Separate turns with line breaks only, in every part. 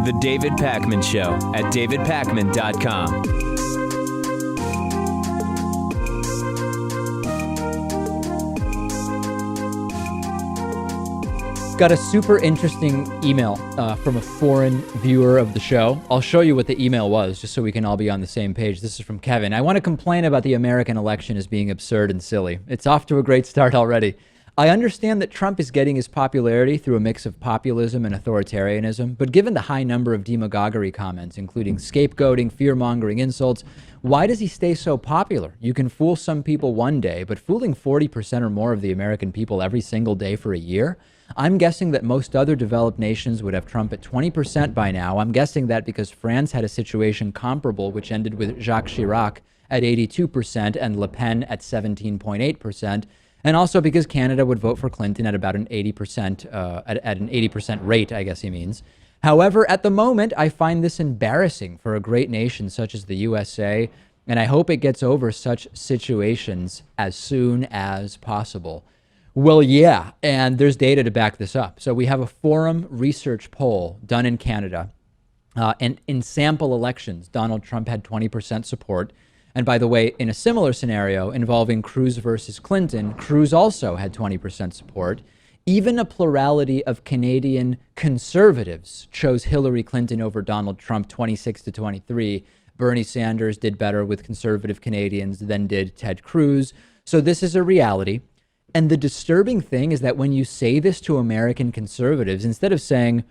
The David Pakman Show at davidpakman.com.
Got a super interesting email from a foreign viewer of the show. I'll show you what the email was just so we can all be on the same page. This is from Kevin. I want to complain about the American election as being absurd and silly. It's off to a great start already. I understand that Trump is getting his popularity through a mix of populism and authoritarianism, but given the high number of demagoguery comments, including scapegoating, fear-mongering insults, why does he stay so popular? You can fool some people one day, but fooling 40% or more of the American people every single day for a year? I'm guessing that most other developed nations would have Trump at 20% by now. I'm guessing that because France had a situation comparable, which ended with Jacques Chirac at 82% and Le Pen at 17.8%. And also because Canada would vote for Clinton at about an 80%, at an 80% rate, I guess he means. However, at the moment, I find this embarrassing for a great nation such as the USA, and I hope it gets over such situations as soon as possible. Well, yeah, and there's data to back this up. So we have a Forum research poll done in Canada, and in sample elections, Donald Trump had 20% support. And by the way, in a similar scenario involving Cruz versus Clinton, Cruz also had 20% support. Even a plurality of Canadian conservatives chose Hillary Clinton over Donald Trump 26-23. Bernie Sanders did better with conservative Canadians than did Ted Cruz. So this is a reality. And the disturbing thing is that when you say this to American conservatives, instead of saying,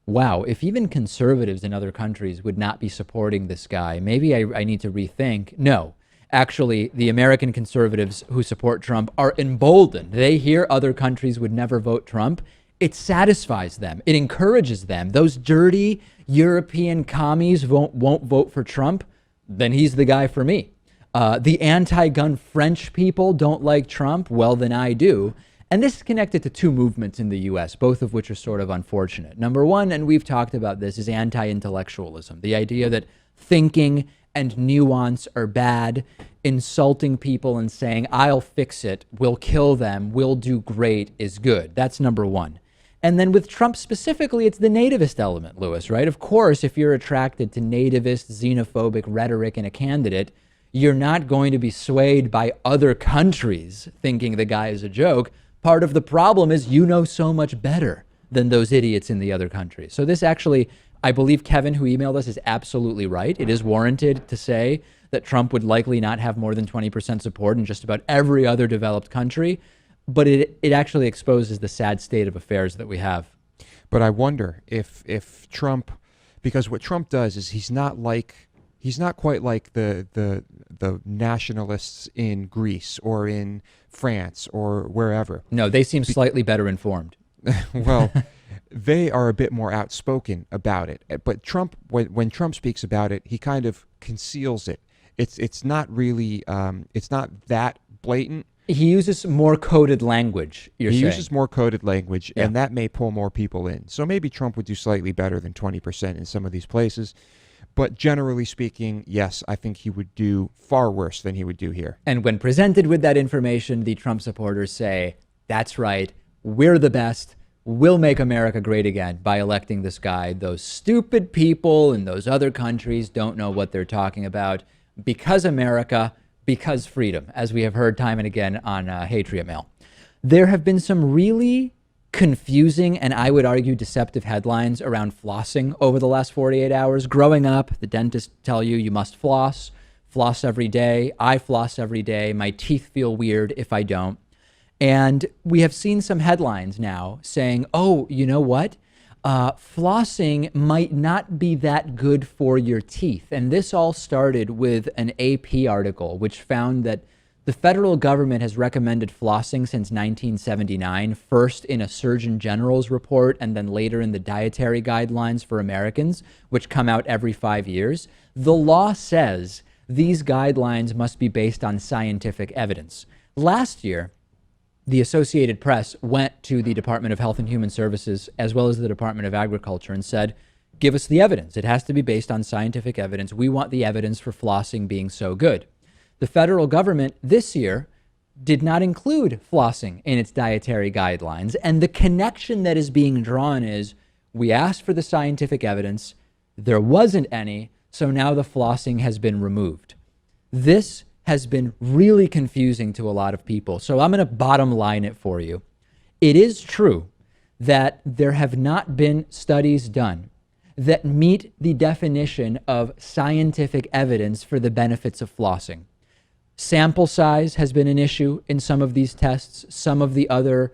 wow, if even conservatives in other countries would not be supporting this guy, maybe I need to rethink. No, actually, the American conservatives who support Trump are emboldened. They hear other countries would never vote Trump. It satisfies them. It encourages them. Those dirty European commies won't vote for Trump. Then he's the guy for me. The anti-gun French people don't like Trump. Well, then I do. And this is connected to two movements in the U.S., both of which are sort of unfortunate. Number one, and we've talked about this, is anti-intellectualism. The idea that thinking and nuance are bad, insulting people and saying, I'll fix it, we'll kill them, we'll do great is good. That's number one. And then with Trump specifically, it's the nativist element, Lewis, right? Of course, if you're attracted to nativist, xenophobic rhetoric in a candidate, you're not going to be swayed by other countries thinking the guy is a joke. Part of the problem is you know so much better than those idiots in the other countries. So this actually, I believe Kevin, who emailed us, is absolutely right. It is warranted to say that Trump would likely not have more than 20% support in just about every other developed country. But it actually exposes the sad state of affairs that we have.
But I wonder if Trump, because what Trump does is he's not quite like the nationalists in Greece or in France or wherever.
No, they seem slightly better informed.
Well, they are a bit more outspoken about it. But Trump, when Trump speaks about it, he kind of conceals it. It's not really, it's not that blatant.
He uses more coded language, you're saying.
He uses more coded language, and that may pull more people in. So maybe Trump would do slightly better than 20% in some of these places. But generally speaking, yes, I think he would do far worse than he would do here.
And when presented with that information, the Trump supporters say, that's right, we're the best, we'll make America great again by electing this guy. Those stupid people in those other countries don't know what they're talking about. Because America, because freedom, as we have heard time and again on Hatred Mail. There have been some really confusing and I would argue deceptive headlines around flossing over the last 48 hours. Growing up, the dentists tell you you must floss every day. I floss every day. My teeth feel weird if I don't. And we have seen some headlines now saying, oh, you know what? Flossing might not be that good for your teeth. And this all started with an AP article, which found that the federal government has recommended flossing since 1979, first in a Surgeon General's report and then later in the dietary guidelines for Americans, which come out every 5 years. The law says these guidelines must be based on scientific evidence. Last year, the Associated Press went to the Department of Health and Human Services as well as the Department of Agriculture and said, give us the evidence. It has to be based on scientific evidence. We want the evidence for flossing being so good. The federal government this year did not include flossing in its dietary guidelines. And the connection that is being drawn is we asked for the scientific evidence, there wasn't any, so now the flossing has been removed. This has been really confusing to a lot of people. So I'm going to bottom line it for you. It is true that there have not been studies done that meet the definition of scientific evidence for the benefits of flossing. Sample size has been an issue in some of these tests. Some of the other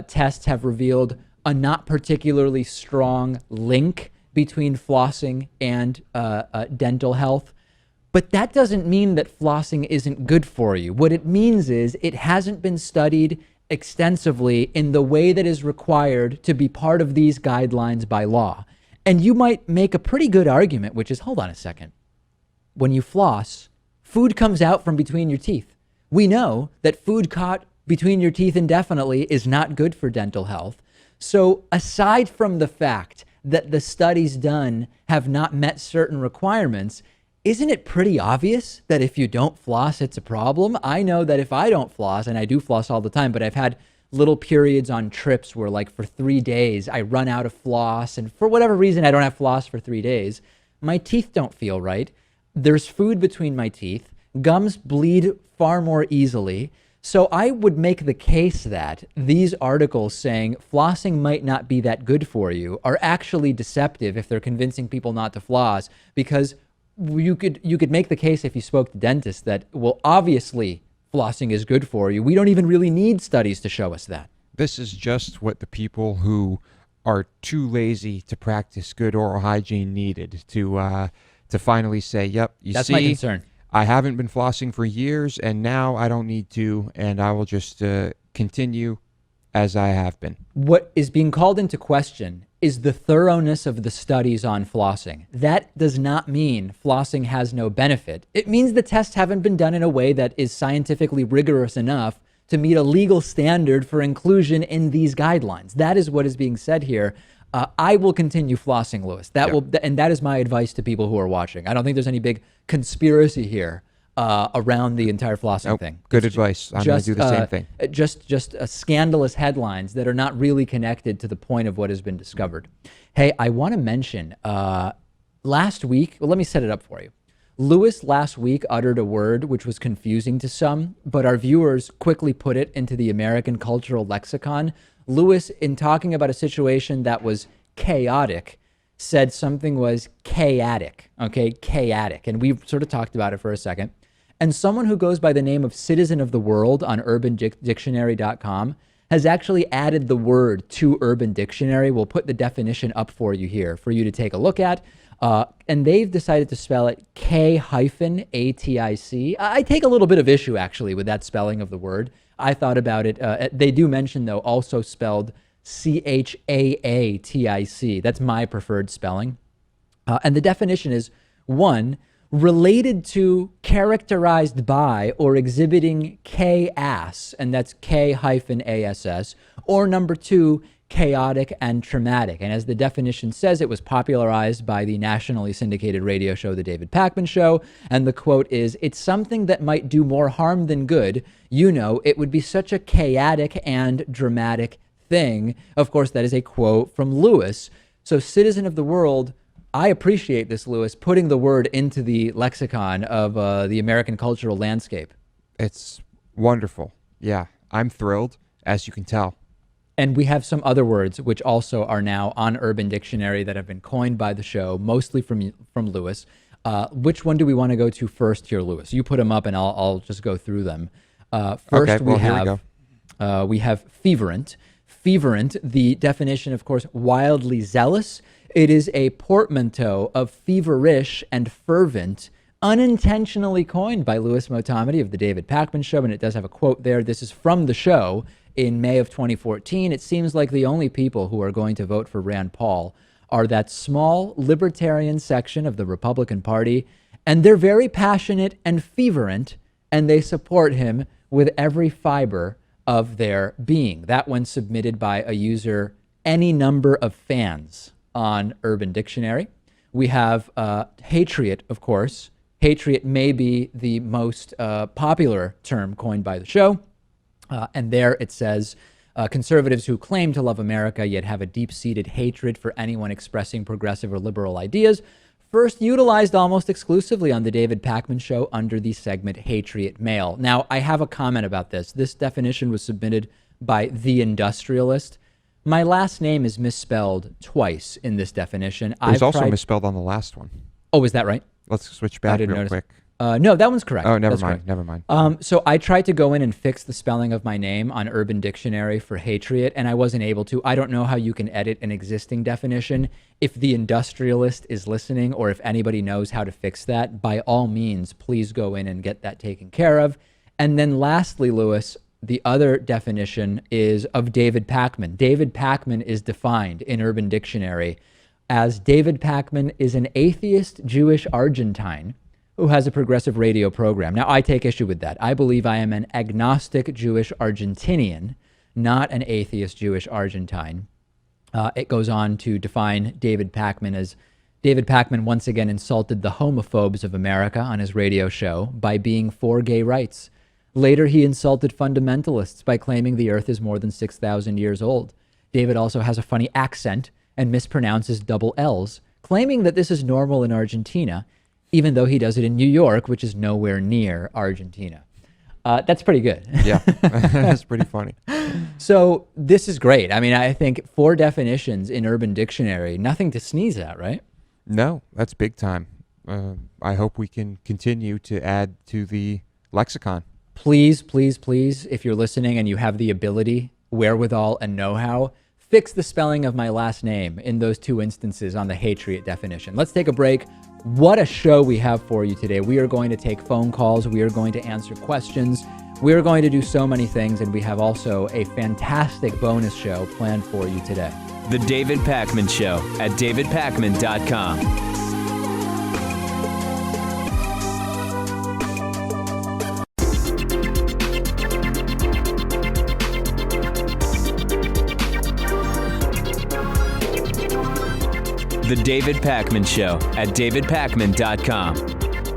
tests have revealed a not particularly strong link between flossing and dental health. But that doesn't mean that flossing isn't good for you. What it means is it hasn't been studied extensively in the way that is required to be part of these guidelines by law. And you might make a pretty good argument, which is, hold on a second. When you floss, food comes out from between your teeth. We know that food caught between your teeth indefinitely is not good for dental health. So aside from the fact that the studies done have not met certain requirements, isn't it pretty obvious that if you don't floss, it's a problem? I know that if I don't floss, and I do floss all the time, but I've had little periods on trips where like for 3 days, I run out of floss. And for whatever reason, I don't have floss for 3 days. My teeth don't feel right. There's food between my teeth. Gums bleed far more easily. So I would make the case that these articles saying flossing might not be that good for you are actually deceptive if they're convincing people not to floss, because you could make the case if you spoke to dentists that, well, obviously flossing is good for you. We don't even really need studies to show us that.
This is just what the people who are too lazy to practice good oral hygiene needed to finally say, yep,
That's my concern.
I haven't been flossing for years, and now I don't need to, and I will just continue as I have been.
What is being called into question is the thoroughness of the studies on flossing. That does not mean flossing has no benefit. It means the tests haven't been done in a way that is scientifically rigorous enough to meet a legal standard for inclusion in these guidelines. That is what is being said here. I will continue flossing, Louis. And that is my advice to people who are watching. I don't think there's any big conspiracy here around the entire flossing thing.
Good advice. I'm going to do the same thing.
Just scandalous headlines that are not really connected to the point of what has been discovered. Hey, I want to mention last week, well, let me set it up for you. Lewis last week uttered a word which was confusing to some, but our viewers quickly put it into the American cultural lexicon. Lewis, in talking about a situation that was chaotic, said something was chaotic, okay? Chaotic. And we've sort of talked about it for a second. And someone who goes by the name of Citizen of the World on UrbanDictionary.com has actually added the word to Urban Dictionary. We'll put the definition up for you here for you to take a look at. And they've decided to spell it K-A-T-I-C. I take a little bit of issue, actually, with that spelling of the word. I thought about it. They do mention, though, also spelled C-H-A-A-T-I-C. That's my preferred spelling. And the definition is, 1, related to, characterized by, or exhibiting K-ass, and that's K-A-S-S, or number 2, chaotic and traumatic. And as the definition says, it was popularized by the nationally syndicated radio show, The David Pakman Show. And the quote is, "It's something that might do more harm than good. You know, it would be such a chaotic and dramatic thing." Of course, that is a quote from Lewis. So Citizen of the World, I appreciate this, Lewis, putting the word into the lexicon of the American cultural landscape.
It's wonderful. Yeah, I'm thrilled, as you can tell.
And we have some other words which also are now on Urban Dictionary that have been coined by the show, mostly from Lewis. Which one do we want to go to first here, Lewis? You put them up and I'll just go through them. First,
okay, well, here
we have feverent. Feverent, the definition, of course, wildly zealous. It is a portmanteau of feverish and fervent, unintentionally coined by Louis Motamedi of The David Pakman Show, and it does have a quote there. This is from the show in May of 2014. It seems like the only people who are going to vote for Rand Paul are that small libertarian section of the Republican Party, and they're very passionate and fervent, and they support him with every fiber of their being. That one submitted by a user, any number of fans, on Urban Dictionary. We have Hatriot, of course. Hatriot may be the most popular term coined by the show. And there it says, conservatives who claim to love America yet have a deep-seated hatred for anyone expressing progressive or liberal ideas, first utilized almost exclusively on the David Pakman Show under the segment Patriot Mail. Now, I have a comment about this. This definition was submitted by The Industrialist. My last name is misspelled twice in this definition.
It was also misspelled on the last one.
Oh, is that right?
Let's switch back real quick.
No, that one's correct.
Oh, never
That's
mind.
correct.
Never mind.
So I tried to go in and fix the spelling of my name on Urban Dictionary for Patriot, and I wasn't able to. I don't know how you can edit an existing definition. If The Industrialist is listening, or if anybody knows how to fix that, by all means, please go in and get that taken care of. And then lastly, Lewis, the other definition is of David Pakman. David Pakman is defined in Urban Dictionary as David Pakman is an atheist Jewish Argentine who has a progressive radio program. Now, I take issue with that. I believe I am an agnostic Jewish Argentinian, not an atheist Jewish Argentine. It goes on to define David Pakman as David Pakman once again insulted the homophobes of America on his radio show by being for gay rights. Later, he insulted fundamentalists by claiming the earth is more than 6,000 years old. David also has a funny accent and mispronounces double L's, claiming that this is normal in Argentina, even though he does it in New York, which is nowhere near Argentina. That's pretty good.
Yeah, that's pretty funny.
So this is great. I mean, I think 4 definitions in Urban Dictionary, nothing to sneeze at, right?
No, that's big time. I hope we can continue to add to the lexicon.
Please, please, please, if you're listening and you have the ability, wherewithal, and know-how, fix the spelling of my last name in those 2 instances on the Patriot definition. Let's take a break. What a show we have for you today. We are going to take phone calls. We are going to answer questions. We are going to do so many things, and we have also a fantastic bonus show planned for you today.
The David Pakman Show at davidpakman.com. The David Pakman Show at davidpakman.com.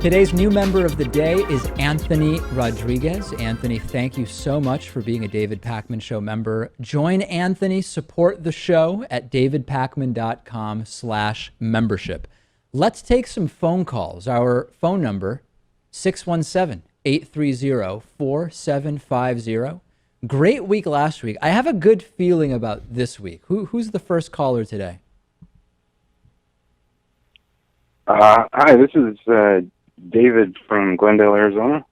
Today's new member of the day is Anthony Rodriguez. Anthony, thank you so much for being a David Pakman Show member. Join Anthony, support the show at davidpakman.com/membership. Let's take some phone calls. Our phone number, 617-830-4750. Great week last week. I have a good feeling about this week. Who's the first caller today?
Hi, this is David from Glendale, Arizona.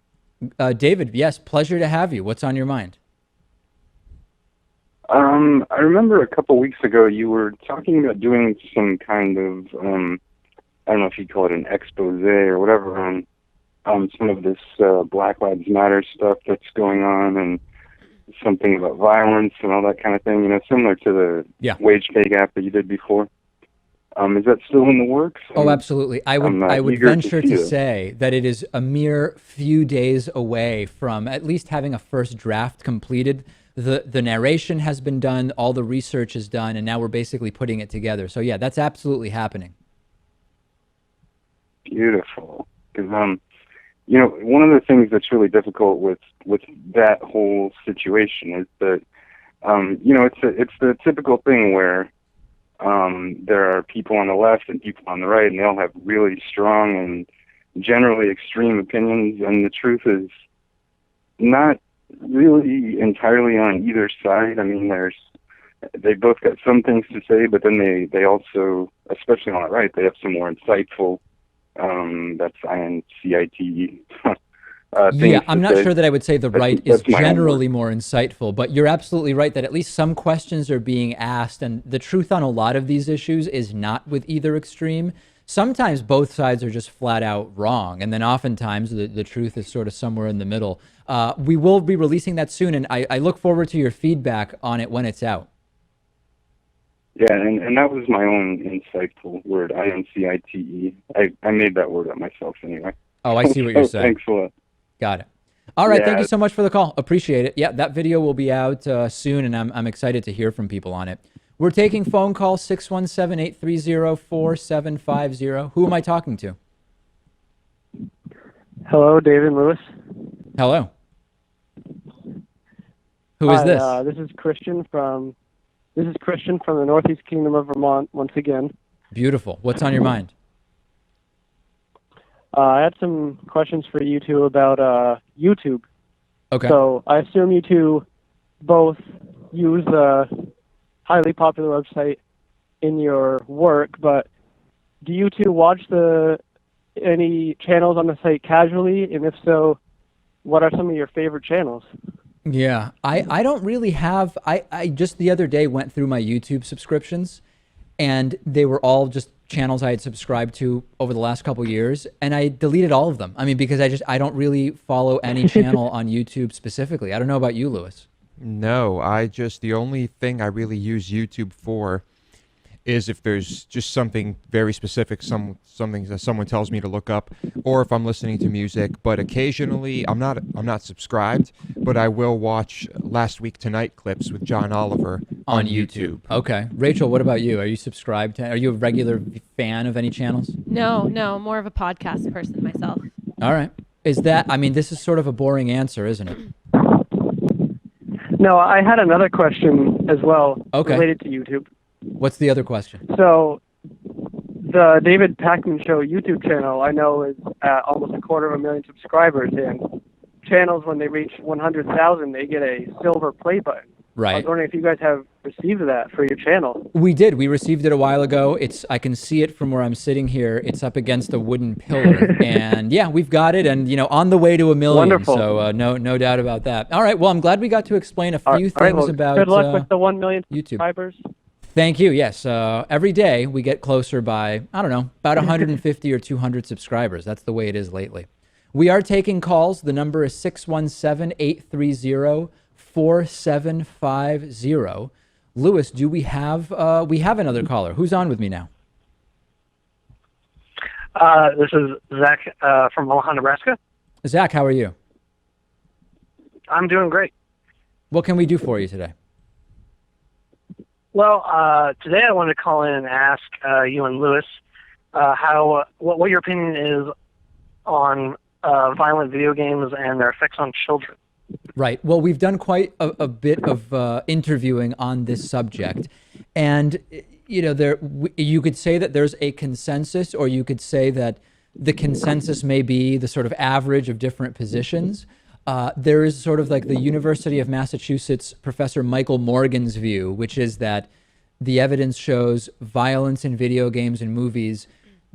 David, yes, pleasure to have you. What's on your mind?
I remember a couple weeks ago you were talking about doing some kind of, I don't know if you'd call it an expose or whatever, on some of this Black Lives Matter stuff that's going on, and something about violence and all that kind of thing, similar to the wage pay gap that you did before. Is that still in the works?
Oh, absolutely. I would venture to say that it is a mere few days away from at least having a first draft completed. The narration has been done, all the research is done, and now we're basically putting it together. So yeah, that's absolutely happening.
Beautiful. Because one of the things that's really difficult with that whole situation is that it's the typical thing where there are people on the left and people on the right, and they all have really strong and generally extreme opinions, and the truth is not really entirely on either side. I mean, they both got some things to say, but then they also, especially on the right, they have some more insightful, that's INCITE
yeah, I'm not sure that I would say the right is generally more insightful, but you're absolutely right that at least some questions are being asked, and the truth on a lot of these issues is not with either extreme. Sometimes both sides are just flat out wrong, and then oftentimes the truth is sort of somewhere in the middle. We will be releasing that soon, and I look forward to your feedback on it when it's out.
Yeah, and that was my own insightful word, INCITE. I made that word up myself anyway.
Oh, I see what you're saying.
Thanks a lot.
Got it. All right, thank you so much for the call. Appreciate it. Yeah, that video will be out soon, and I'm excited to hear from people on it. We're taking phone call 617-830-4750. Who am I talking to?
Hello, David Lewis.
Hello. Who is
Hi,
this?
this is Christian from the Northeast Kingdom of Vermont once again.
Beautiful. What's on your mind?
I had some questions for you two about YouTube.
Okay.
So I assume you two both use the highly popular website in your work, but do you two watch any channels on the site casually? And if so, what are some of your favorite channels?
Yeah, I don't really have, I just the other day went through my YouTube subscriptions, and they were all just channels I had subscribed to over the last couple years, and I deleted all of them. I mean, because I don't really follow any channel on YouTube specifically. I don't know about you, Lewis.
No, the only thing I really use YouTube for is if there's just something very specific, something that someone tells me to look up, or if I'm listening to music. But occasionally, I'm not subscribed, but I will watch Last Week Tonight clips with John Oliver on YouTube.
Okay, Rachel, what about you? Are you subscribed to? Are you a regular fan of any channels?
No, more of a podcast person myself.
All right. Is that? I mean, this is sort of a boring answer, isn't it?
No, I had another question as well related to YouTube.
What's the other question?
So, the David Pakman Show YouTube channel, I know, is at almost 250,000 subscribers, and channels, when they reach 100,000, they get a silver play button.
Right.
I was wondering if you guys have received that for your channel.
We did. We received it a while ago. I can see it from where I'm sitting here. It's up against a wooden pillar, and yeah, we've got it, and on the way to 1 million.
Wonderful.
So no doubt about that. All right. Well, I'm glad we got to explain a few things about
good luck with the 1 million
YouTube.
subscribers.
Thank you. Yes. Every day we get closer by, I don't know, about 150 or 200 subscribers. That's the way it is lately. We are taking calls. The number is 617-830-4750. Lewis, do we have another caller? Who's on with me now?
This is Zach from Omaha, Nebraska.
Zach, how are you?
I'm doing great.
What can we do for you today?
Well, today I wanted to call in and ask you and Lewis what your opinion is on violent video games and their effects on children.
Right. Well, we've done quite a bit of interviewing on this subject, and you could say that there's a consensus, or you could say that the consensus may be the sort of average of different positions. There is sort of like the University of Massachusetts Professor Michael Morgan's view, which is that the evidence shows violence in video games and movies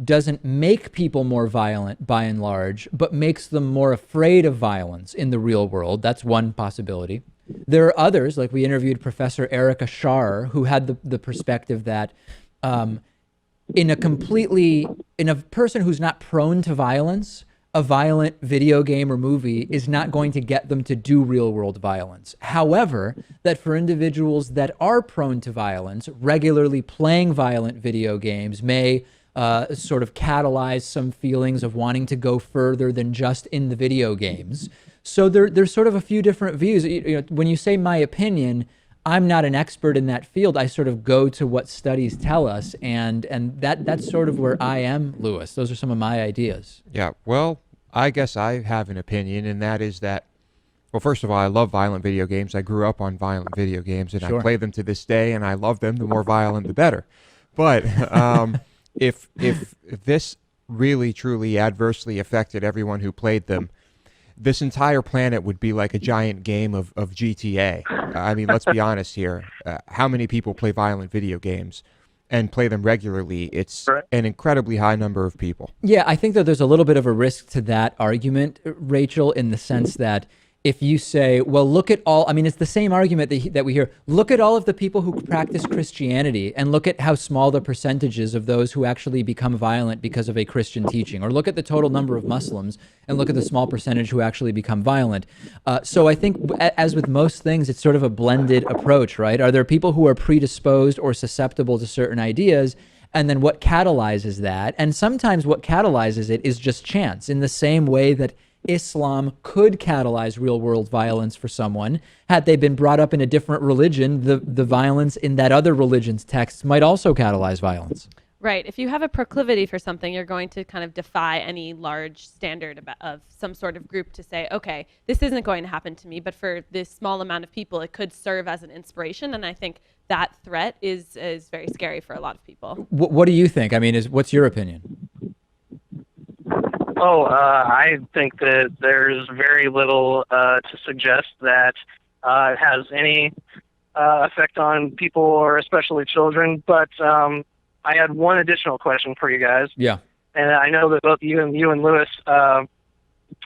doesn't make people more violent by and large, but makes them more afraid of violence in the real world. That's one possibility. There are others, like we interviewed Professor Erica Schar, who had the perspective that in a person who's not prone to violence, a violent video game or movie is not going to get them to do real world violence. However, that for individuals that are prone to violence, regularly playing violent video games may sort of catalyze some feelings of wanting to go further than just in the video games. So there's sort of a few different views. When you say my opinion, I'm not an expert in that field. I sort of go to what studies tell us, and that's sort of where I am, Lewis. Those are some of my ideas.
Yeah, well, I guess I have an opinion, and that is that, well, first of all, I love violent video games. I grew up on violent video games, and
Sure.
I play them to this day, and I love them. The more violent, the better. But if this really, truly adversely affected everyone who played them, this entire planet would be like a giant game of GTA. I mean, let's be honest here. How many people play violent video games and play them regularly? It's an incredibly high number of people.
Yeah, I think that there's a little bit of a risk to that argument, Rachel, in the sense that if you say, well, look at all, I mean, it's the same argument that we hear. Look at all of the people who practice Christianity and look at how small the percentages of those who actually become violent because of a Christian teaching, or look at the total number of Muslims and look at the small percentage who actually become violent. So I think, as with most things, it's sort of a blended approach, right? Are there people who are predisposed or susceptible to certain ideas? And then what catalyzes that? And sometimes what catalyzes it is just chance, in the same way that Islam could catalyze real world violence for someone. Had they been brought up in a different religion, the violence in that other religion's texts might also catalyze violence.
Right. If you have a proclivity for something, you're going to kind of defy any large standard of some sort of group to say, okay, this isn't going to happen to me, but for this small amount of people, it could serve as an inspiration. And I think that threat is very scary for a lot of people.
What do you think? I mean, what's your opinion?
I think that there's very little to suggest that it has any effect on people or especially children. But I had one additional question for you guys.
Yeah.
And I know that both you and Lewis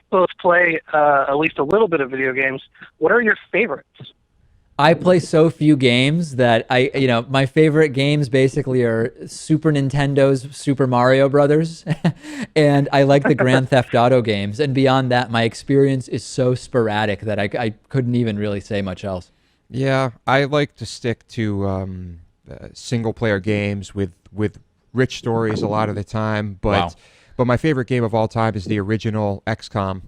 both play at least a little bit of video games. What are your favorites?
I play so few games that my favorite games basically are Super Nintendo's Super Mario Brothers, and I like the Grand Theft Auto games. And beyond that, my experience is so sporadic that I couldn't even really say much else.
Yeah, I like to stick to single-player games with rich stories a lot of the time. But my favorite game of all time is the original XCOM.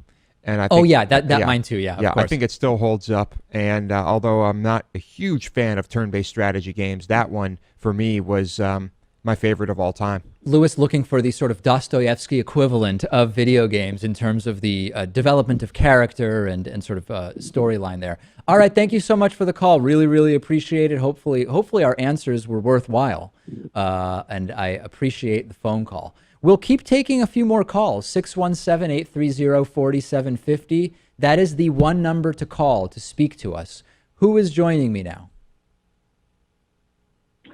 And I think,
that mine too. Yeah, of course.
I think it still holds up. And although I'm not a huge fan of turn-based strategy games, that one for me was my favorite of all time.
Lewis looking for the sort of Dostoevsky equivalent of video games in terms of the development of character and sort of storyline there. All right, thank you so much for the call. Really, really appreciate it. Hopefully our answers were worthwhile, and I appreciate the phone call. We'll keep taking a few more calls, 617-830-4750. That is the one number to call to speak to us. Who is joining me now?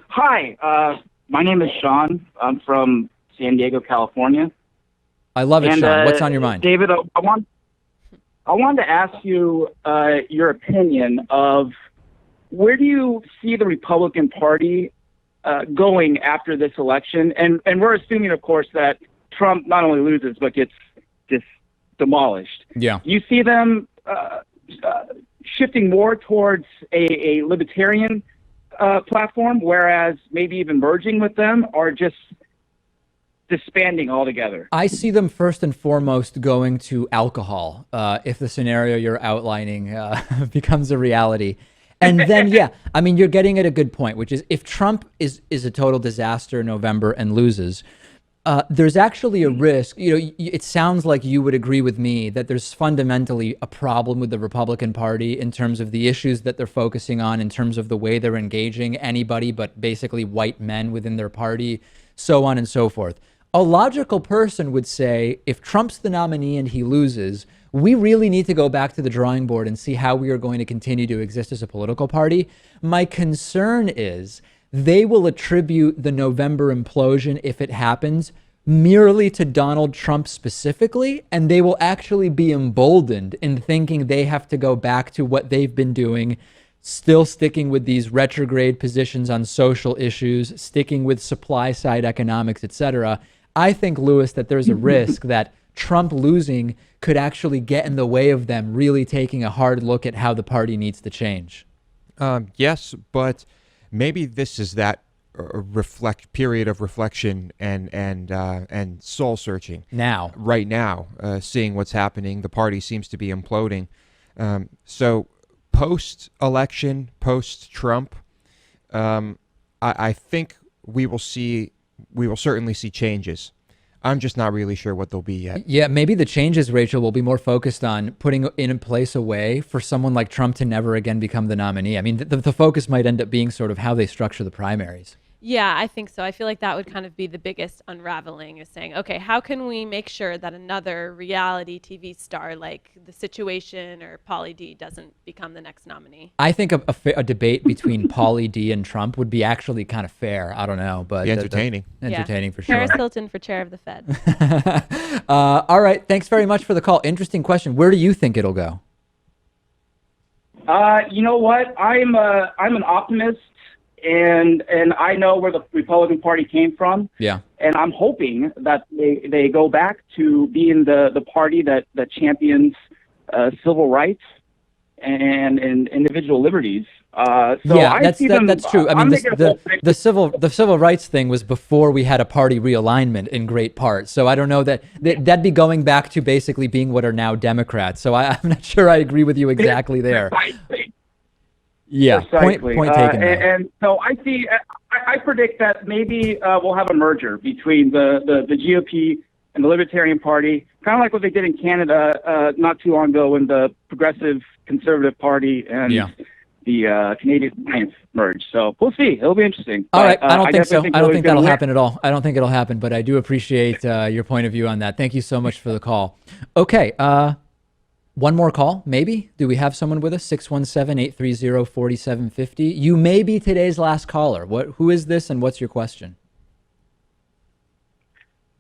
Hi, my name is Sean. I'm from San Diego, California.
I love it, Sean. What's on your mind?
David, I wanted to ask you your opinion of where do you see the Republican Party going after this election? And we're assuming, of course, that Trump not only loses, but gets just demolished.
Yeah.
You see them shifting more towards a libertarian platform, whereas maybe even merging with them, or just disbanding altogether?
I see them first and foremost going to alcohol if the scenario you're outlining becomes a reality. And then, you're getting at a good point, which is if Trump is a total disaster in November and loses, there's actually a risk. It sounds like you would agree with me that there's fundamentally a problem with the Republican Party in terms of the issues that they're focusing on, in terms of the way they're engaging anybody but basically white men within their party, so on and so forth. A logical person would say, if Trump's the nominee and he loses, we really need to go back to the drawing board and see how we are going to continue to exist as a political party. My concern is they will attribute the November implosion, if it happens, merely to Donald Trump specifically, and they will actually be emboldened in thinking they have to go back to what they've been doing, still sticking with these retrograde positions on social issues, sticking with supply side economics, etc. I think, Lewis, that there's a risk that Trump losing could actually get in the way of them really taking a hard look at how the party needs to change.
Yes, but maybe this is that period of reflection and soul searching. Right now, seeing what's happening, the party seems to be imploding. So post-election, post-Trump, I think we will certainly see changes. I'm just not really sure what they'll be yet.
Yeah, maybe the changes, Rachel, will be more focused on putting in place a way for someone like Trump to never again become the nominee. I mean, the focus might end up being sort of how they structure the primaries.
Yeah, I think so. I feel like that would kind of be the biggest unraveling, is saying, okay, how can we make sure that another reality TV star like The Situation or Pauly D doesn't become the next nominee?
I think a debate between Pauly D and Trump would be actually kind of fair. I don't know, but
entertaining.
Entertaining for sure.
Paris Hilton for chair of the Fed.
All right, thanks very much for the call. Interesting question. Where do you think it'll go?
You know what? I'm an optimist. And I know where the Republican Party came from.
Yeah.
And I'm hoping that they go back to being the party that champions civil rights and individual liberties.
That's true. I mean, the civil rights thing was before we had a party realignment in great part. So I don't know that'd be going back to basically being what are now Democrats. So I'm not sure I agree with you exactly there. Yeah,
Precisely.
point taken.
And so I predict that maybe we'll have a merger between the GOP and the Libertarian Party, kind of like what they did in Canada not too long ago when the Progressive Conservative Party and the Canadian Alliance merged. So we'll see. It'll be interesting.
All right. I don't think so. I don't think that'll
win.
happen at all. I don't think it'll happen, but I do appreciate your point of view on that. Thank you so much for the call. Okay. One more call, maybe? Do we have someone with us? 617-830-4750. You may be today's last caller. Who is this and what's your question?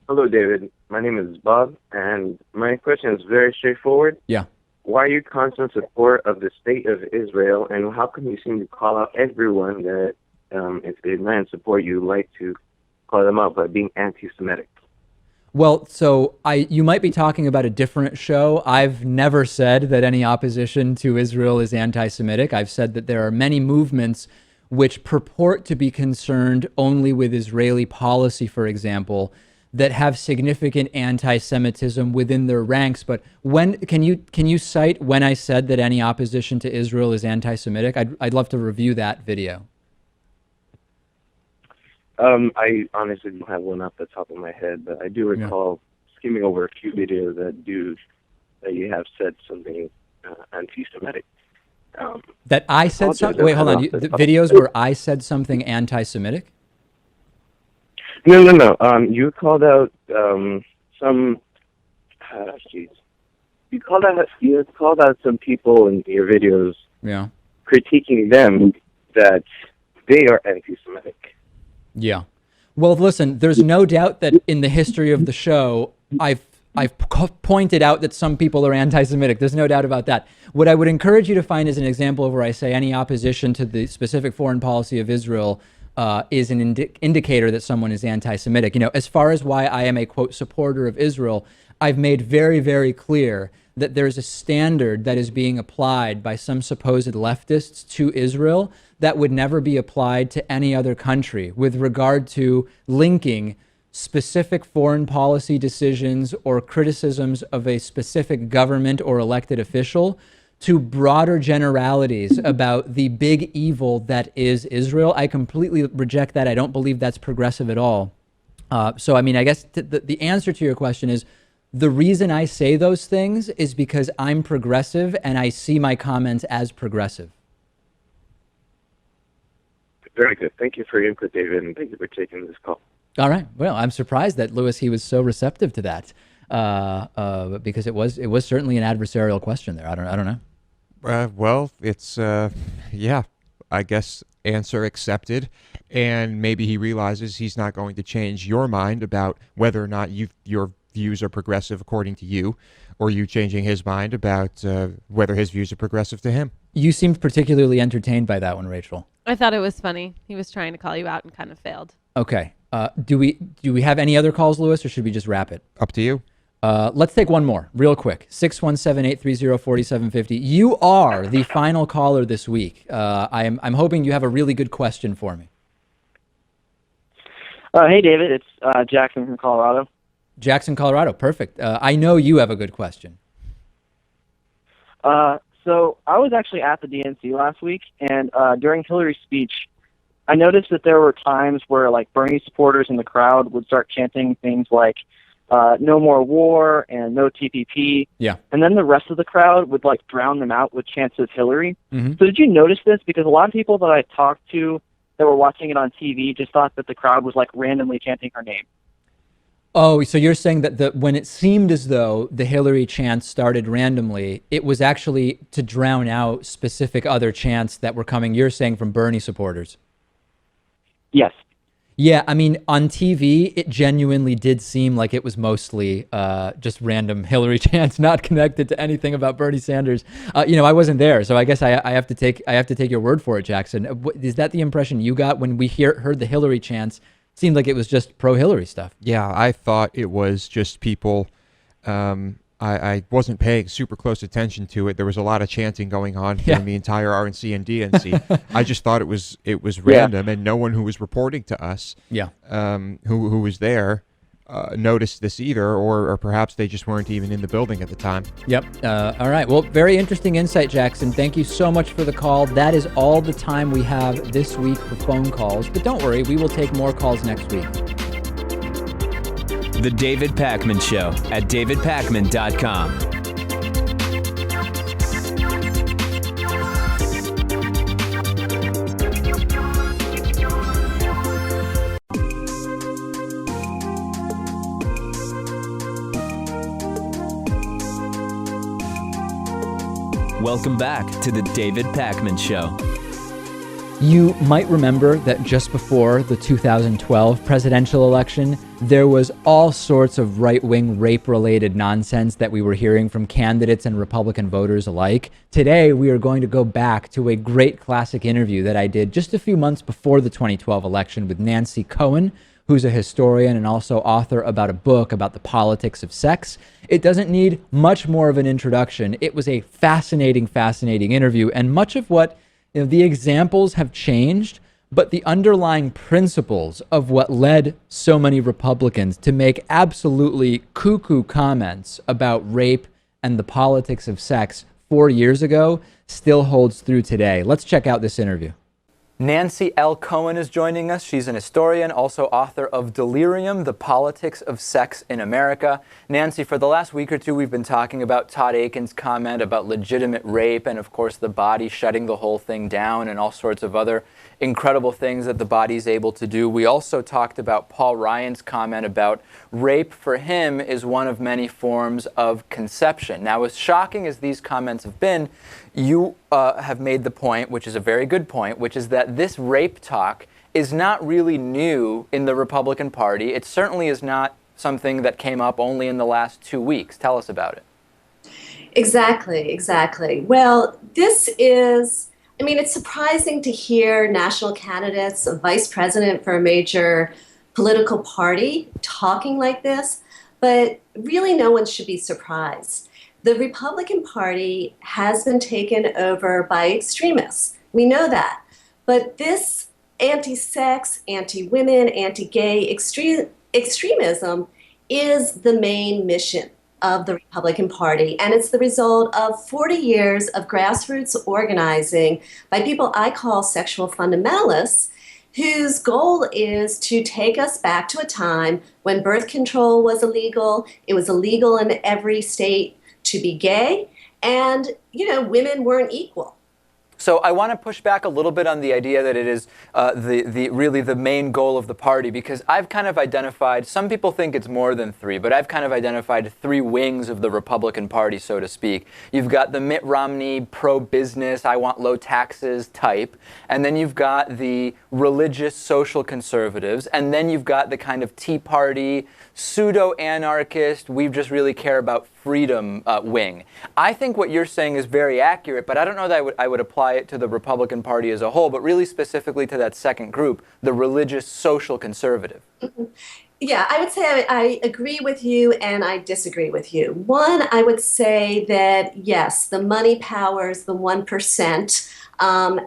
Hello, David. My name is Bob, and my question is very straightforward.
Yeah.
Why are you constant support of the state of Israel, and how come you seem to call out everyone that, if they're not in support, you like to call them out by being anti-Semitic?
Well, so you might be talking about a different show. I've never said that any opposition to Israel is anti-Semitic. I've said that there are many movements which purport to be concerned only with Israeli policy, for example, that have significant anti-Semitism within their ranks. But can you cite when I said that any opposition to Israel is anti-Semitic? I'd love to review that video.
I honestly don't have one off the top of my head, but I do recall skimming over a few videos that you have said something anti-Semitic.
That I said something? Wait, hold on. The videos where I said something anti-Semitic?
No. You called out some. You called out some people in your videos.
Yeah. Critiquing
them that they are anti-Semitic.
Yeah. Well, listen, there's no doubt that in the history of the show, I've pointed out that some people are anti-Semitic. There's no doubt about that. What I would encourage you to find is an example of where I say any opposition to the specific foreign policy of Israel is an indicator that someone is anti-Semitic. You know, as far as why I am a, quote, supporter of Israel, I've made very, very clear that there's a standard that is being applied by some supposed leftists to Israel that would never be applied to any other country with regard to linking specific foreign policy decisions or criticisms of a specific government or elected official to broader generalities about the big evil that is Israel. I completely reject that. I don't believe that's progressive at all. So, I mean, I guess the answer to your question is the reason I say those things is because I'm progressive and I see my comments as progressive.
Very good. Thank you for your input, David, and thank you for taking this call.
All right. Well, I'm surprised that he was so receptive to that, because it was certainly an adversarial question there. I don't know.
Well, it's I guess answer accepted, and maybe he realizes he's not going to change your mind about whether or not your views are progressive according to you, or you changing his mind about whether his views are progressive to him.
You seemed particularly entertained by that one, Rachel.
I thought it was funny. He was trying to call you out and kind of failed.
Okay. Do we have any other calls, Lewis, or should we just wrap it?
Up to you.
Let's take one more real quick. 617-830-4750. You are the final caller this week. I'm hoping you have a really good question for me.
Hey, David. It's Jackson from Colorado.
Jackson, Colorado. Perfect. I know you have a good question.
So I was actually at the DNC last week, and during Hillary's speech, I noticed that there were times where, like, Bernie supporters in the crowd would start chanting things like no more war and no TPP.
Yeah.
And then the rest of the crowd would, like, drown them out with chants of Hillary.
Mm-hmm.
So did you notice this? Because a lot of people that I talked to that were watching it on TV just thought that the crowd was, like, randomly chanting her name.
Oh, so you're saying that when it seemed as though the Hillary chants started randomly, it was actually to drown out specific other chants that were coming, you're saying, from Bernie supporters?
Yes.
Yeah, I mean, on TV, it genuinely did seem like it was mostly just random Hillary chants, not connected to anything about Bernie Sanders. I wasn't there, so I guess I have to take your word for it, Jackson. Is that the impression you got when we heard the Hillary chants? It seemed like it was just pro-Hillary stuff.
Yeah, I thought it was just people. I wasn't paying super close attention to it. There was a lot of chanting going on during the entire RNC and DNC. I just thought it was random, and no one who was reporting to us, who was there, noticed this either, or perhaps they just weren't even in the building at the time.
Yep. All right. Well, very interesting insight, Jackson. Thank you so much for the call. That is all the time we have this week for phone calls. But don't worry, we will take more calls next week.
The David Pakman Show at davidpakman.com. Welcome back to the David Pakman Show.
You might remember that just before the 2012 presidential election, there was all sorts of right-wing rape-related nonsense that we were hearing from candidates and Republican voters alike. Today, we are going to go back to a great classic interview that I did just a few months before the 2012 election with Nancy Cohen, who's a historian and also author about a book about the politics of sex. It doesn't need much more of an introduction. It was a fascinating, fascinating interview, and much of what the examples have changed, but the underlying principles of what led so many Republicans to make absolutely cuckoo comments about rape and the politics of sex 4 years ago still holds through today. Let's check out this interview. Nancy L. Cohen is joining us. She's an historian, also author of Delirium, The Politics of Sex in America. Nancy, for the last week or two, we've been talking about Todd Akin's comment about legitimate rape and, of course, the body shutting the whole thing down and all sorts of other incredible things that the body's able to do. We also talked about Paul Ryan's comment about rape for him is one of many forms of conception. Now, as shocking as these comments have been, you have made the point, which is a very good point, which is that this rape talk is not really new in the Republican Party. It certainly is not something that came up only in the last 2 weeks. Tell us about it.
Exactly. Well, it's surprising to hear national candidates, a vice president for a major political party talking like this, but really no one should be surprised. The Republican Party has been taken over by extremists. We know that. But this anti-sex, anti-women, anti-gay extremism is the main mission of the Republican Party, and it's the result of 40 years of grassroots organizing by people I call sexual fundamentalists, whose goal is to take us back to a time when birth control was illegal. It was illegal in every state to be gay, and women weren't equal.
So I want to push back a little bit on the idea that it is really the main goal of the party, because I've kind of identified, some people think it's more than three, but I've kind of identified three wings of the Republican Party, so to speak. You've got the Mitt Romney pro-business, I want low taxes type, and then you've got the religious social conservatives, and then you've got the kind of Tea Party, pseudo-anarchist, we just really care about freedom wing. I think what you're saying is very accurate, but I don't know that I would apply it to the Republican Party as a whole, but really specifically to that second group, the religious social conservative.
Mm-hmm. Yeah, I would say I agree with you and I disagree with you. One, I would say that, yes, the money powers, the 1%,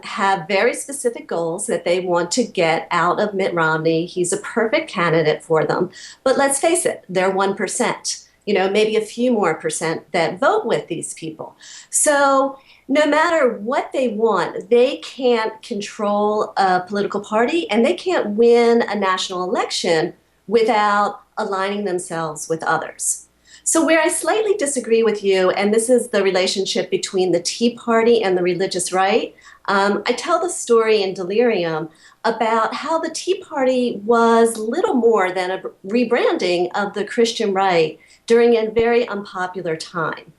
have very specific goals that they want to get out of Mitt Romney. He's a perfect candidate for them. But let's face it, they're 1%. Maybe a few more percent that vote with these people. So no matter what they want, they can't control a political party and they can't win a national election without aligning themselves with others. So where I slightly disagree with you, and this is the relationship between the Tea Party and the religious right, I tell the story in Delirium about how the Tea Party was little more than a rebranding of the Christian right during a very unpopular time.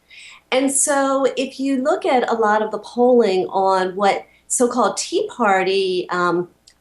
And so if you look at a lot of the polling on what so-called Tea Party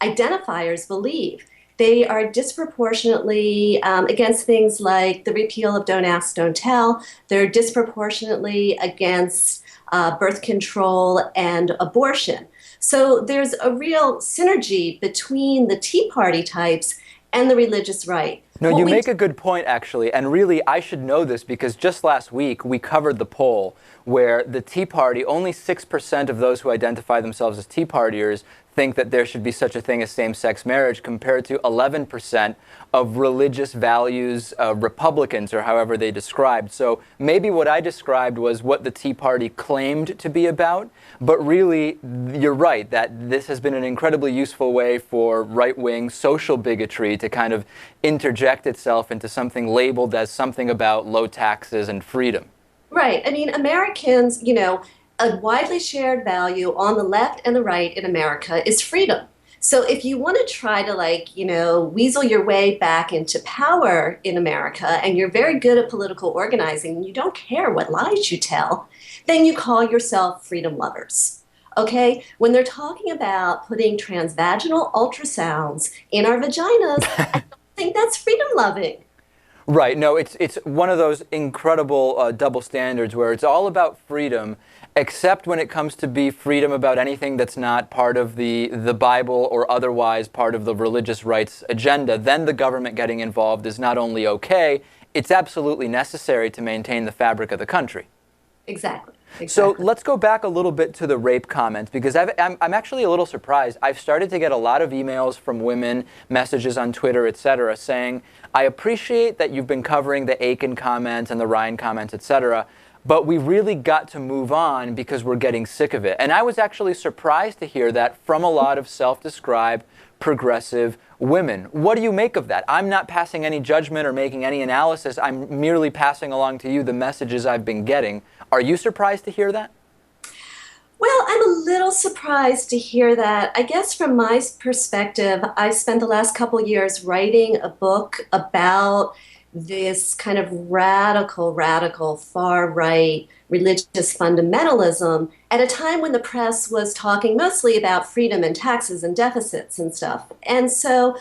identifiers believe, they are disproportionately against things like the repeal of Don't Ask, Don't Tell. They're disproportionately against birth control and abortion. So there's a real synergy between the Tea Party types and the religious right.
No,
What
you
we
make a good point, actually. And really, I should know this because just last week we covered the poll where the Tea Party, only 6% of those who identify themselves as Tea Partiers think that there should be such a thing as same-sex marriage, compared to 11% of religious values Republicans, or however they described. So maybe what I described was what the Tea Party claimed to be about, but really, you're right, that this has been an incredibly useful way for right-wing social bigotry to kind of interject itself into something labeled as something about low taxes and freedom.
Right. I mean, Americans, a widely shared value on the left and the right in America is freedom. So if you want to try to weasel your way back into power in America, and you're very good at political organizing and you don't care what lies you tell, then you call yourself freedom lovers. Okay? When they're talking about putting transvaginal ultrasounds in our vaginas, I don't think that's freedom loving.
Right. No, it's one of those incredible double standards where it's all about freedom, except when it comes to be freedom about anything that's not part of the Bible or otherwise part of the religious rights agenda. Then the government getting involved is not only okay, it's absolutely necessary to maintain the fabric of the country.
Exactly.
So let's go back a little bit to the rape comments, because I'm actually a little surprised. I've started to get a lot of emails from women, messages on Twitter, etc., saying, I appreciate that you've been covering the Akin comments and the Ryan comments, etc., but we really got to move on because we're getting sick of it. And I was actually surprised to hear that from a lot of self-described progressive women. What do you make of that? I'm not passing any judgment or making any analysis. I'm merely passing along to you the messages I've been getting. Are you surprised to hear that?
Well, I'm a little surprised to hear that. I guess from my perspective, I spent the last couple years writing a book about this kind of radical, far-right religious fundamentalism at a time when the press was talking mostly about freedom and taxes and deficits and stuff. And so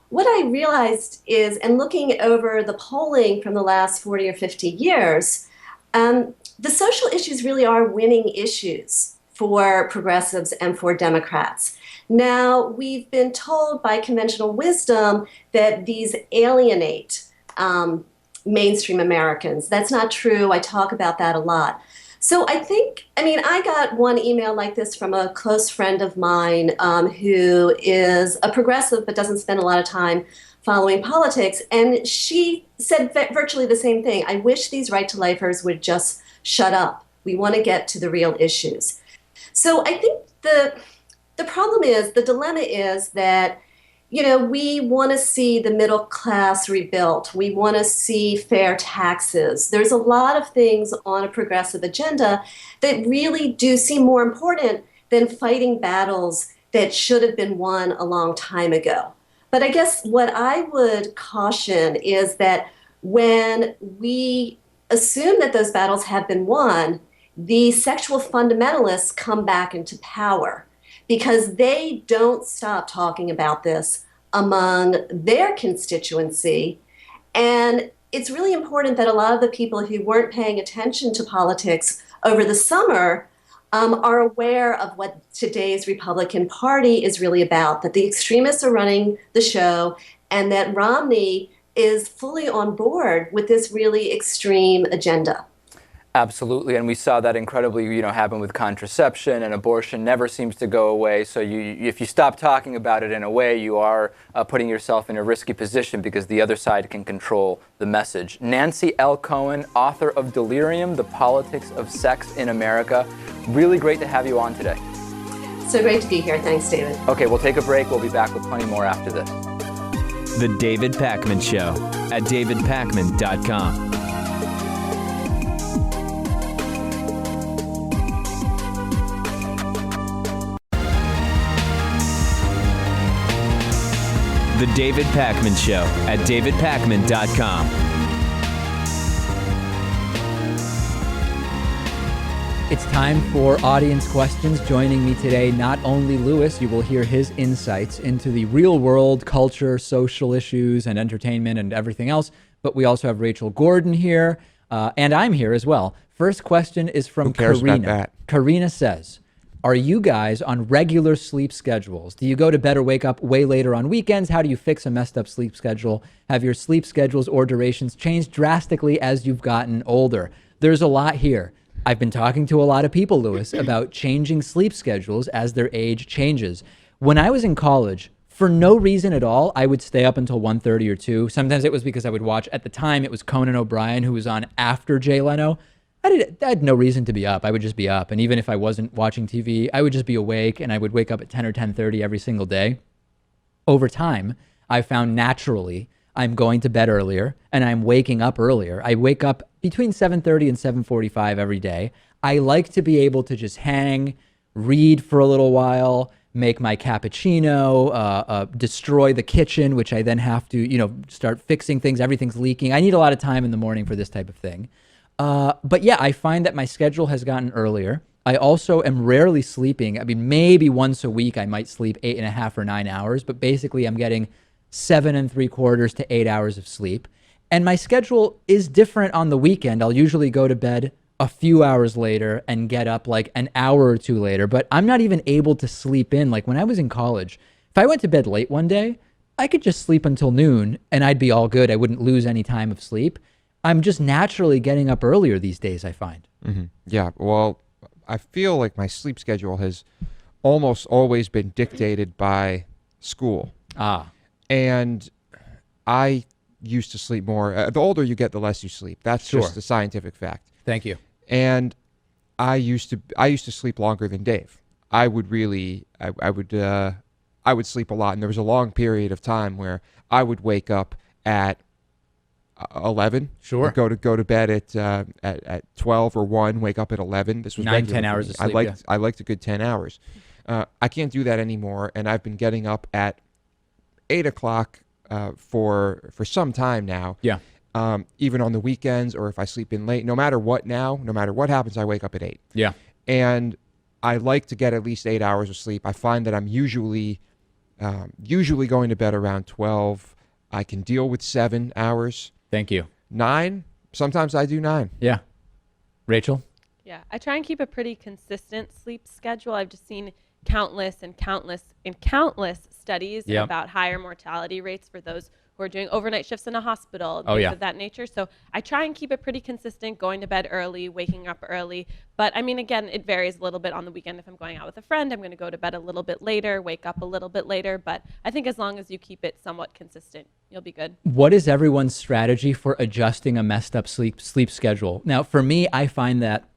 what I realized is, and looking over the polling from the last 40 or 50 years, the social issues really are winning issues for progressives and for Democrats. Now, we've been told by conventional wisdom that these alienate mainstream Americans. That's not true. I talk about that a lot. So I got one email like this from a close friend of mine who is a progressive but doesn't spend a lot of time following politics. And she said virtually the same thing. I wish these right-to-lifers would just shut up. We want to get to the real issues. So I think the problem is, the dilemma is that, we want to see the middle class rebuilt. We want to see fair taxes. There's a lot of things on a progressive agenda that really do seem more important than fighting battles that should have been won a long time ago. But I guess what I would caution is that when we assume that those battles have been won, the sexual fundamentalists come back into power because they don't stop talking about this among their constituency. And it's really important that a lot of the people who weren't paying attention to politics over the summer are aware of what today's Republican Party is really about, that the extremists are running the show, and that Romney is fully on board with this really extreme agenda.
Absolutely, and we saw that incredibly, happen with contraception, and abortion never seems to go away. So if you stop talking about it in a way, you are putting yourself in a risky position because the other side can control the message. Nancy L. Cohen, author of Delirium, The Politics of Sex in America. Really great to have you on today.
So great to be here. Thanks, David.
Okay, we'll take a break. We'll be back with plenty more after this.
The David Pakman Show at davidpakman.com. The David Pakman Show at davidpakman.com.
It's time for audience questions. Joining me today, not only Lewis, you will hear his insights into the real world, culture, social issues, and entertainment and everything else, but we also have Rachel Gordon here, and I'm here as well. First question is from
Who cares
Karina.
about that?
Karina says, Are you guys on regular sleep schedules? Do you go to bed or wake up way later on weekends? How do you fix a messed up sleep schedule? Have your sleep schedules or durations changed drastically as you've gotten older? There's a lot here. I've been talking to a lot of people, Lewis, about changing sleep schedules as their age changes. When I was in college, for no reason at all, I would stay up until 1:30 or 2. Sometimes it was because I would watch, at the time, it was Conan O'Brien, who was on after Jay Leno. I had no reason to be up. I would just be up. And even if I wasn't watching TV, I would just be awake, and I would wake up at 10 or 10:30 every single day. Over time, I found naturally I'm going to bed earlier and I'm waking up earlier. I wake up between 7:30 and 7:45 every day. I like to be able to just hang, read for a little while, make my cappuccino, destroy the kitchen, which I then have to, start fixing things. Everything's leaking. I need a lot of time in the morning for this type of thing. But yeah, I find that my schedule has gotten earlier. I also am rarely sleeping. I mean, maybe once a week I might sleep 8.5 or 9 hours, but basically I'm getting 7 3/4 to 8 hours of sleep. And my schedule is different on the weekend. I'll usually go to bed a few hours later and get up like an hour or two later, but I'm not even able to sleep in. Like when I was in college, if I went to bed late one day, I could just sleep until noon and I'd be all good. I wouldn't lose any time of sleep. I'm just naturally getting up earlier these days, I find.
Mm-hmm. Yeah, well, I feel like my sleep schedule has almost always been dictated by school. And I used to sleep more. The older you get, the less you sleep. That's just a scientific fact.
Thank you.
And I used to sleep longer than Dave. I would sleep a lot, and there was a long period of time where I would wake up at 11.
Sure.
Go to bed at 12 or 1. Wake up at 11. This was
9-10 hours of sleep.
I liked a good 10 hours. I can't do that anymore, and I've been getting up at 8 o'clock for some time now.
Yeah.
Even on the weekends, or if I sleep in late, no matter what happens, I wake up at 8.
Yeah.
And I like to get at least 8 hours of sleep. I find that I'm usually going to bed around 12. I can deal with 7 hours.
Thank you.
9, sometimes I do 9.
Yeah. Rachel?
Yeah, I try and keep a pretty consistent sleep schedule. I've just seen countless studies about higher mortality rates for those who are doing overnight shifts in a hospital, things of that nature. So I try and keep it pretty consistent, going to bed early, waking up early. But I mean, again, it varies a little bit on the weekend. If I'm going out with a friend, I'm going to go to bed a little bit later, wake up a little bit later. But I think as long as you keep it somewhat consistent, you'll be good.
What is everyone's strategy for adjusting a messed up sleep schedule? Now, for me, I find that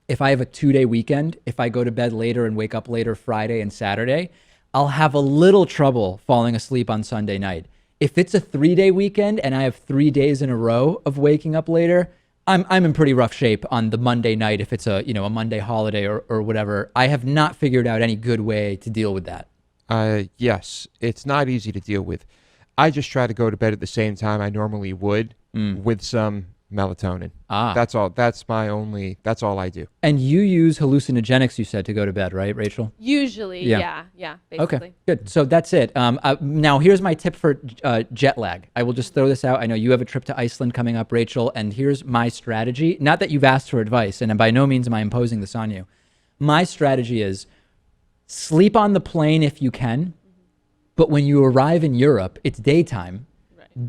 if I have a 2-day weekend, if I go to bed later and wake up later Friday and Saturday, I'll have a little trouble falling asleep on Sunday night. If it's a 3-day weekend and I have 3 days in a row of waking up later, I'm in pretty rough shape on the Monday night. If it's a Monday holiday or whatever, I have not figured out any good way to deal with that.
Yes, it's not easy to deal with. I just try to go to bed at the same time I normally would with some melatonin. That's all. That's all I do.
And you use hallucinogenics, you said, to go to bed, right, Rachel?
Usually, yeah, basically.
Okay, good. So that's it. Now here's my tip for jet lag. I will just throw this out. I know you have a trip to Iceland coming up, Rachel, and here's my strategy. Not that you've asked for advice, and by no means am I imposing this on you. My strategy is sleep on the plane if you can, but when you arrive in Europe, it's daytime.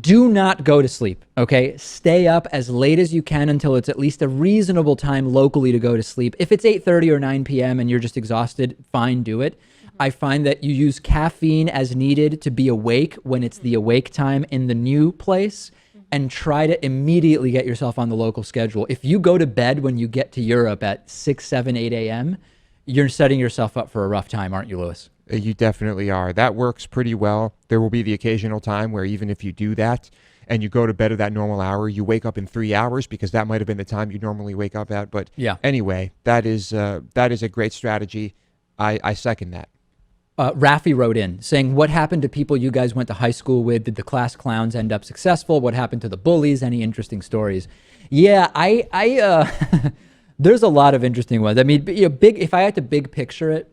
Do not go to sleep, okay? Stay up as late as you can until it's at least a reasonable time locally to go to sleep. If it's 8:30 or 9 p.m. and you're just exhausted, fine, do it. I find that you use caffeine as needed to be awake when it's the awake time in the new place, and try to immediately get yourself on the local schedule. If you go to bed when you get to Europe at 6, 7, 8 a.m., you're setting yourself up for a rough time, aren't you, Lewis?
You definitely are. That works pretty well. There will be the occasional time where even if you do that and you go to bed at that normal hour, you wake up in 3 hours because that might have been the time you normally wake up at. But anyway, that is a great strategy. I second that.
Rafi wrote in saying, what happened to people you guys went to high school with? Did the class clowns end up successful? What happened to the bullies? Any interesting stories? Yeah, there's a lot of interesting ones. I mean, if I had to big picture it,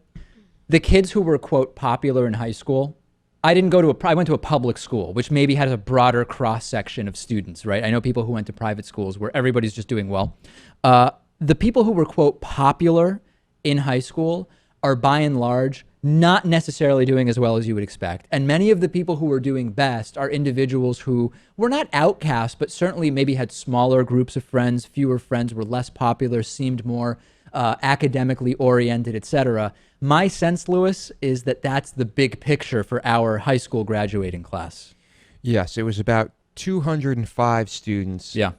the kids who were, quote, popular in high school, I went to a public school, which maybe has a broader cross-section of students, right? I know people who went to private schools where everybody's just doing well. The people who were, quote, popular in high school are by and large not necessarily doing as well as you would expect. And many of the people who are doing best are individuals who were not outcasts, but certainly maybe had smaller groups of friends, fewer friends, were less popular, seemed more academically oriented, etc. My sense, Lewis, is that that's the big picture for our high school graduating class.
Yes, it was about 205 students.
Yeah.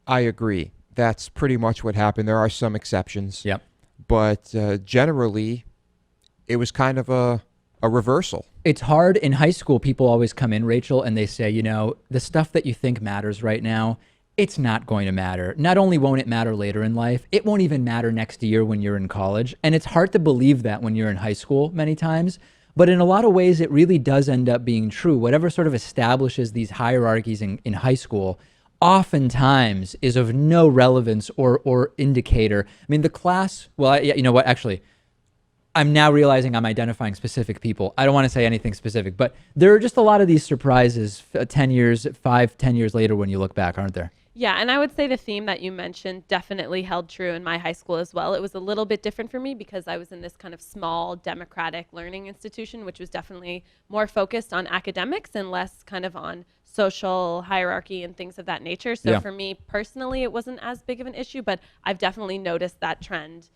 I agree. That's pretty much what happened. There are some exceptions.
Yep.
But generally, it was kind of a reversal.
It's hard in high school. People always come in, Rachel, and they say, you know, the stuff that you think matters right now, it's not going to matter. Not only won't it matter later in life, it won't even matter next year when you're in college. And it's hard to believe that when you're in high school many times. But in a lot of ways, it really does end up being true. Whatever sort of establishes these hierarchies in high school oftentimes is of no relevance or indicator. I mean, the class, well, you know what, actually, I'm now realizing I'm identifying specific people. I don't want to say anything specific, but there are just a lot of these surprises 10 years later when you look back, aren't there?
Yeah, and I would say the theme that you mentioned definitely held true in my high school as well. It was a little bit different for me because I was in this kind of small democratic learning institution, which was definitely more focused on academics and less kind of on social hierarchy and things of that nature. So for me personally, it wasn't as big of an issue, but I've definitely noticed that trend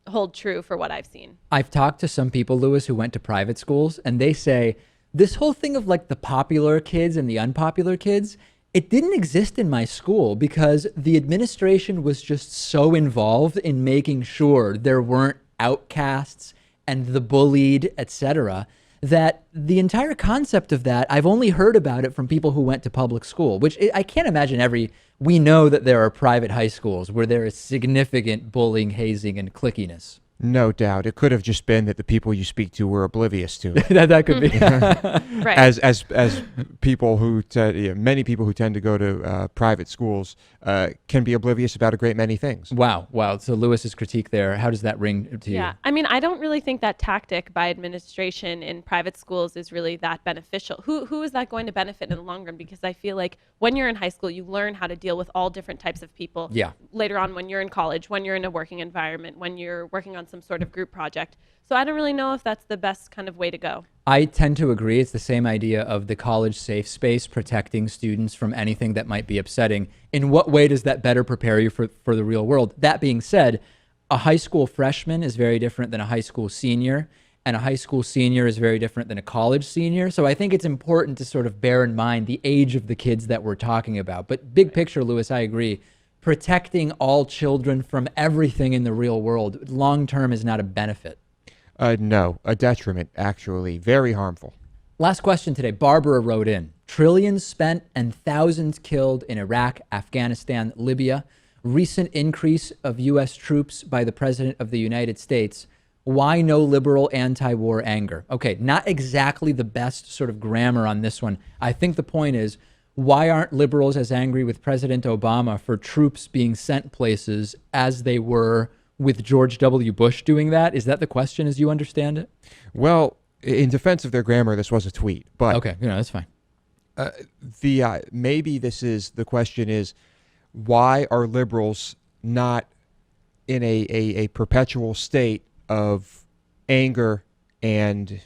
hold true for what I've seen.
I've talked to some people, Lewis, who went to private schools, and they say this whole thing of like the popular kids and the unpopular kids, it didn't exist in my school because the administration was just so involved in making sure there weren't outcasts and the bullied, etc., that the entire concept of that, I've only heard about it from people who went to public school, which I can't imagine we know that there are private high schools where there is significant bullying, hazing, and clickiness.
No doubt. It could have just been that the people you speak to were oblivious to it.
that could be.
Right.
As people who, many people who tend to go to private schools can be oblivious about a great many things.
Wow. So Lewis's critique there, how does that ring to you?
Yeah, I mean, I don't really think that tactic by administration in private schools is really that beneficial. Who is that going to benefit in the long run? Because I feel like when you're in high school, you learn how to deal with all different types of people.
Yeah.
Later on, when you're in college, when you're in a working environment, when you're working on some sort of group project. So I don't really know if that's the best kind of way to go.
I tend to agree. It's the same idea of the college safe space protecting students from anything that might be upsetting. In what way does that better prepare you for the real world? That being said, a high school freshman is very different than a high school senior, and a high school senior is very different than a college senior. So I think it's important to sort of bear in mind the age of the kids that we're talking about. But big picture, Lewis, I agree. Protecting all children from everything in the real world long-term is not a benefit.
No, a detriment, actually. Very harmful.
Last question today. Barbara wrote in, trillions spent and thousands killed in Iraq, Afghanistan, Libya. Recent increase of U.S. troops by the President of the United States. Why no liberal anti-war anger? Okay, not exactly the best sort of grammar on this one. I think the point is, why aren't liberals as angry with President Obama for troops being sent places as they were with George W. Bush doing that? Is that the question as you understand it?
Well, in defense of their grammar, this was a tweet. But
okay, that's fine.
Maybe the question is, why are liberals not in a perpetual state of anger and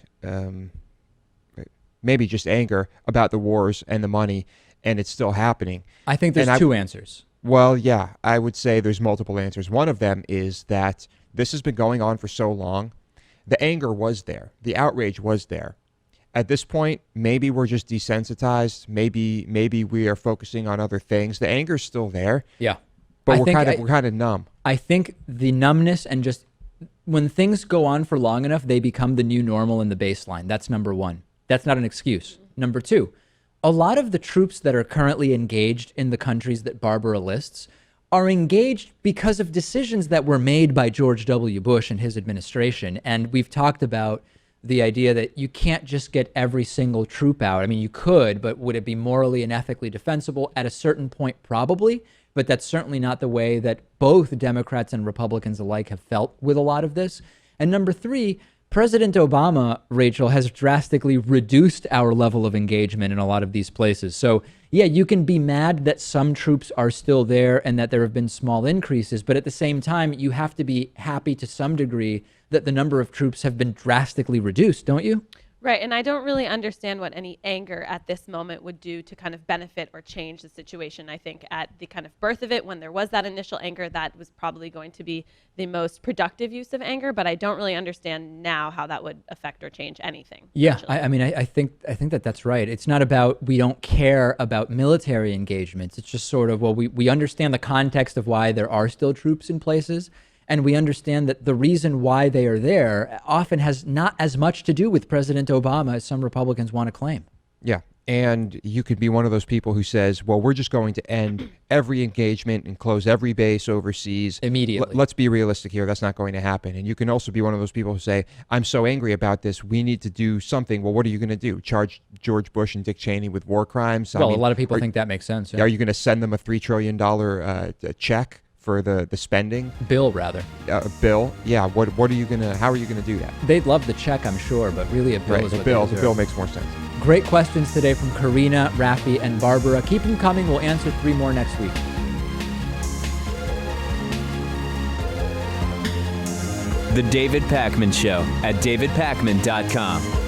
maybe just anger about the wars and the money, and it's still happening?
I think there's two answers.
Well, yeah, I would say there's multiple answers. One of them is that this has been going on for so long. The anger was there. The outrage was there. At this point, maybe we're just desensitized. Maybe we are focusing on other things. The anger's still there.
Yeah.
But we're kind of numb.
I think the numbness and just when things go on for long enough, they become the new normal and the baseline. That's number one. That's not an excuse. Number two, a lot of the troops that are currently engaged in the countries that Barbara lists are engaged because of decisions that were made by George W. Bush and his administration. And we've talked about the idea that you can't just get every single troop out. I mean, you could, but would it be morally and ethically defensible? At a certain point, probably. But that's certainly not the way that both Democrats and Republicans alike have felt with a lot of this. And number three, President Obama, Rachel, has drastically reduced our level of engagement in a lot of these places. So, yeah, you can be mad that some troops are still there and that there have been small increases, but at the same time, you have to be happy to some degree that the number of troops have been drastically reduced, don't you?
Right, and I don't really understand what any anger at this moment would do to kind of benefit or change the situation. I think at the kind of birth of it, when there was that initial anger, that was probably going to be the most productive use of anger, but I don't really understand now how that would affect or change anything.
Yeah, I think that that's right. It's not about we don't care about military engagements. It's just sort of, well, we understand the context of why there are still troops in places. And we understand that the reason why they are there often has not as much to do with President Obama as some Republicans want to claim.
Yeah. And you could be one of those people who says, well, we're just going to end every engagement and close every base overseas
immediately.
Let's be realistic here. That's not going to happen. And you can also be one of those people who say, I'm so angry about this. We need to do something. Well, what are you going to do? Charge George Bush and Dick Cheney with war crimes?
Well, a lot of people think that makes sense. Yeah.
Are you going to send them a $3 trillion check for the spending
bill, rather?
Bill, yeah. What are you gonna? How are you gonna do that?
They'd love the check, I'm sure, but really a bill
right,
is
the
what
bill.
they
The bill makes more sense.
Great questions today from Karina, Rafi, and Barbara. Keep them coming. We'll answer 3 more next week.
The David Pakman Show at davidpakman.com.